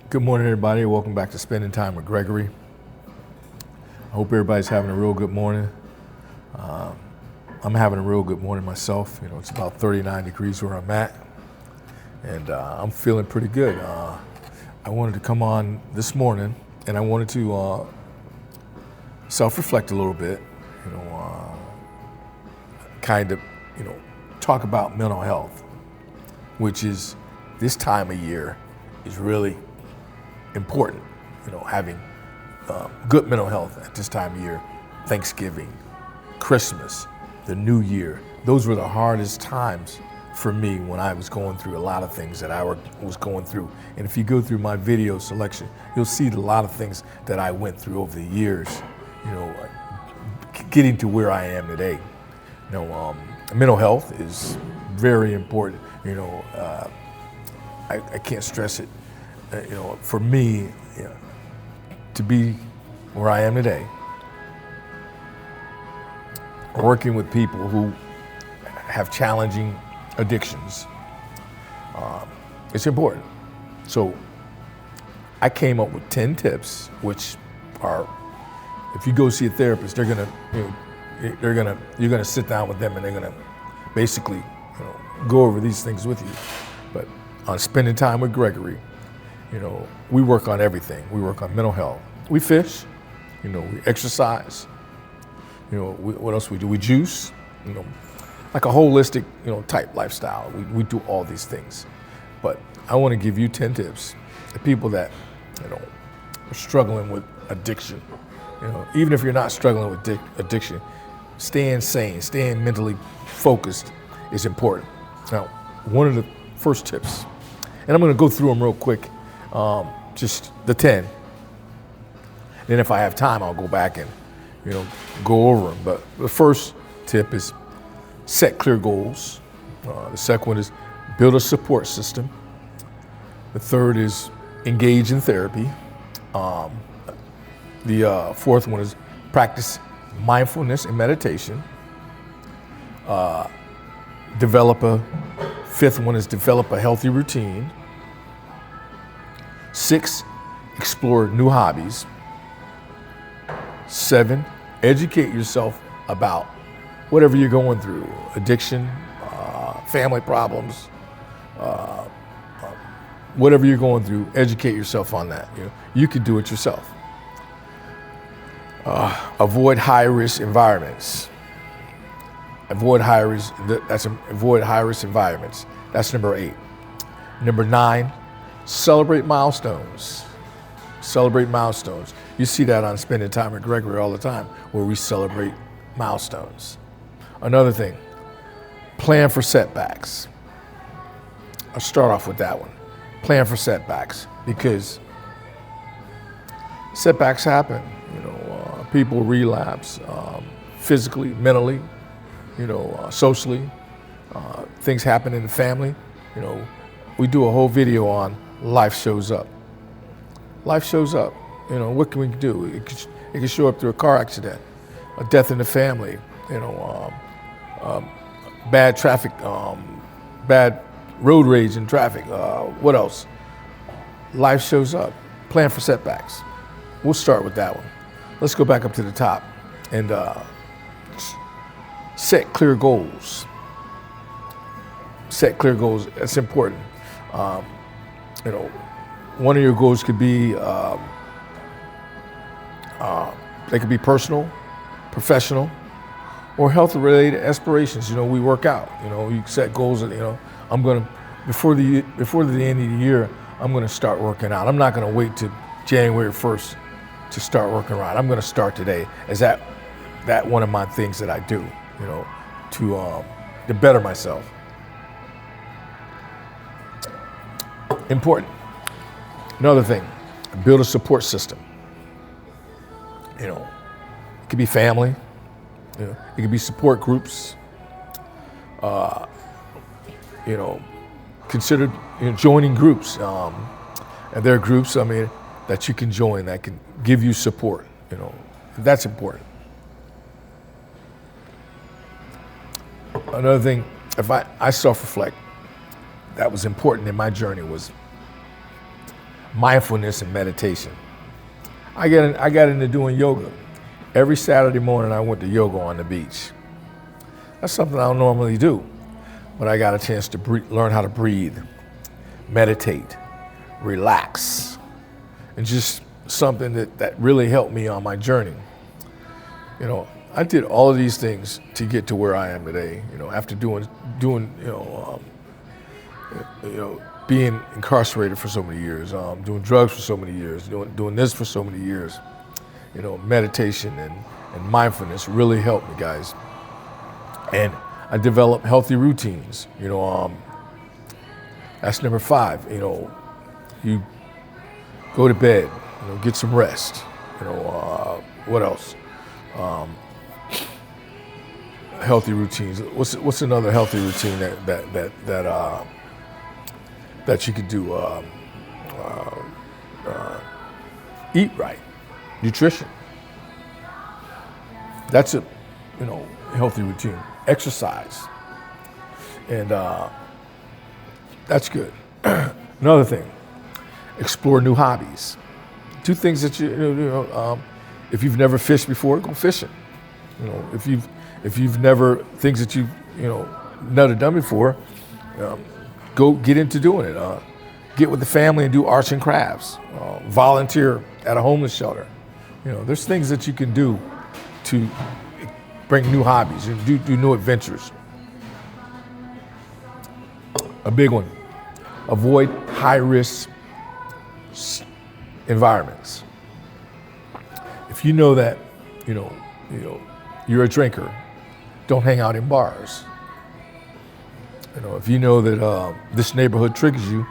Good morning, everybody. Welcome back to Spending Time with Gregory. I hope everybody's having a real good morning. I'm having a real good morning myself. You know, it's about 39 degrees where I'm at, and I'm feeling pretty good. I wanted to come on this morning, and I wanted to self-reflect a little bit. You know, kind of, talk about mental health, which is this time of year is really important, having good mental health at this time of year. Thanksgiving, Christmas, the New Year, those were the hardest times for me when I was going through a lot of things that I was going through. And if you go through my video selection, you'll see a lot of things that I went through over the years, getting to where I am today. Mental health is very important. I can't stress it. For me, to be where I am today, working with people who have challenging addictions, it's important. So I came up with 10 tips, which are, if you go see a therapist, you're gonna sit down with them and they're gonna basically, go over these things with you. But on Spending Time with Gregory, we work on everything. We work on mental health. We fish, we exercise. What else we do? We juice, like a holistic, type lifestyle. We do all these things. But I want to give you 10 tips to people that, are struggling with addiction. Even if you're not struggling with addiction, staying sane, staying mentally focused is important. Now, one of the first tips, and I'm going to go through them real quick, just the 10. Then if I have time, I'll go back and, go over them. But the first tip is set clear goals. The second one is build a support system. The third is engage in therapy. The fourth one is practice mindfulness and meditation. Fifth one is develop a healthy routine. 6, explore new hobbies. 7, educate yourself about whatever you're going through, addiction, family problems, whatever you're going through, educate yourself on that. You can do it yourself. Avoid high-risk environments. Avoid high-risk environments. That's number 8. Number 9, celebrate milestones. Celebrate milestones. You see that on Spending Time with Gregory all the time, where we celebrate milestones. Another thing, plan for setbacks. I'll start off with that one. Plan for setbacks, because setbacks happen. People relapse physically, mentally, socially. Things happen in the family. We do a whole video on life shows up. Life shows up. What can we do? It can show up through a car accident, a death in the family, bad traffic, bad road rage in traffic. What else? Life shows up. Plan for setbacks. We'll start with that one. Let's go back up to the top and set clear goals. Set clear goals. That's important. One of your goals could be, they could be personal, professional, or health-related aspirations. We work out. You set goals that, I'm gonna, before the end of the year, I'm gonna start working out. I'm not gonna wait till January 1st to start working out. I'm gonna start today. Is that one of my things that I do, to better myself. Important. Another thing, build a support system. It could be family, it could be support groups. Consider joining groups. And there are groups, that you can join that can give you support. That's important. Another thing, if I self-reflect, that was important in my journey was mindfulness and meditation. I got into doing yoga. Every Saturday morning I went to yoga on the beach. That's something I don't normally do, but I got a chance to learn how to breathe, meditate, relax, and just something that really helped me on my journey. You know, I did all of these things to get to where I am today. You know, after doing being incarcerated for so many years, doing drugs for so many years, doing this for so many years. You know, meditation and mindfulness really helped me, guys. And I developed healthy routines. You know, that's number 5. You know, you go to bed. You know, get some rest. You know, what else? Healthy routines. What's another healthy routine that you could do? Eat right, nutrition. That's a healthy routine. Exercise, and that's good. Another thing, explore new hobbies. Do things that if you've never fished before, go fishing. You know, if you've never things that you've never done before, go get into doing it. Get with the family and do arts and crafts. Volunteer at a homeless shelter. You know, there's things that you can do to bring new hobbies and do new adventures. A big one, avoid high-risk environments. If you know that, you're a drinker, don't hang out in bars. You know, if you know that this neighborhood triggers you,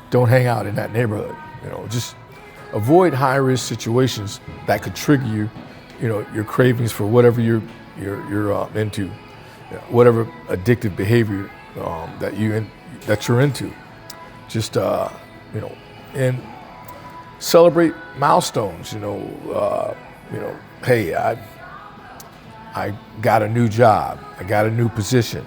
don't hang out in that neighborhood. You know, just avoid high-risk situations that could trigger your cravings for whatever you're into, whatever addictive behavior that you're into. Just and celebrate milestones. Hey, I got a new job. I got a new position.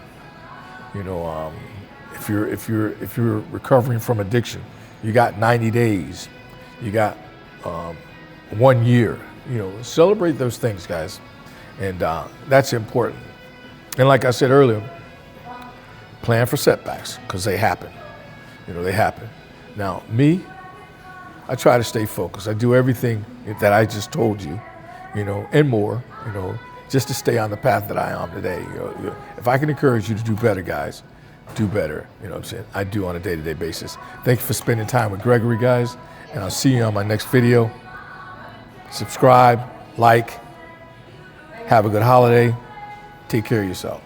If you're recovering from addiction, you got 90 days. You got 1 year. Celebrate those things, guys, and that's important. And like I said earlier, plan for setbacks because they happen. They happen. Now, me, I try to stay focused. I do everything that I just told you, and more, just to stay on the path that I am today. If I can encourage you to do better, guys, do better. You know what I'm saying? I do on a day-to-day basis. Thank you for spending time with Gregory, guys, and I'll see you on my next video. Subscribe, like, have a good holiday. Take care of yourself.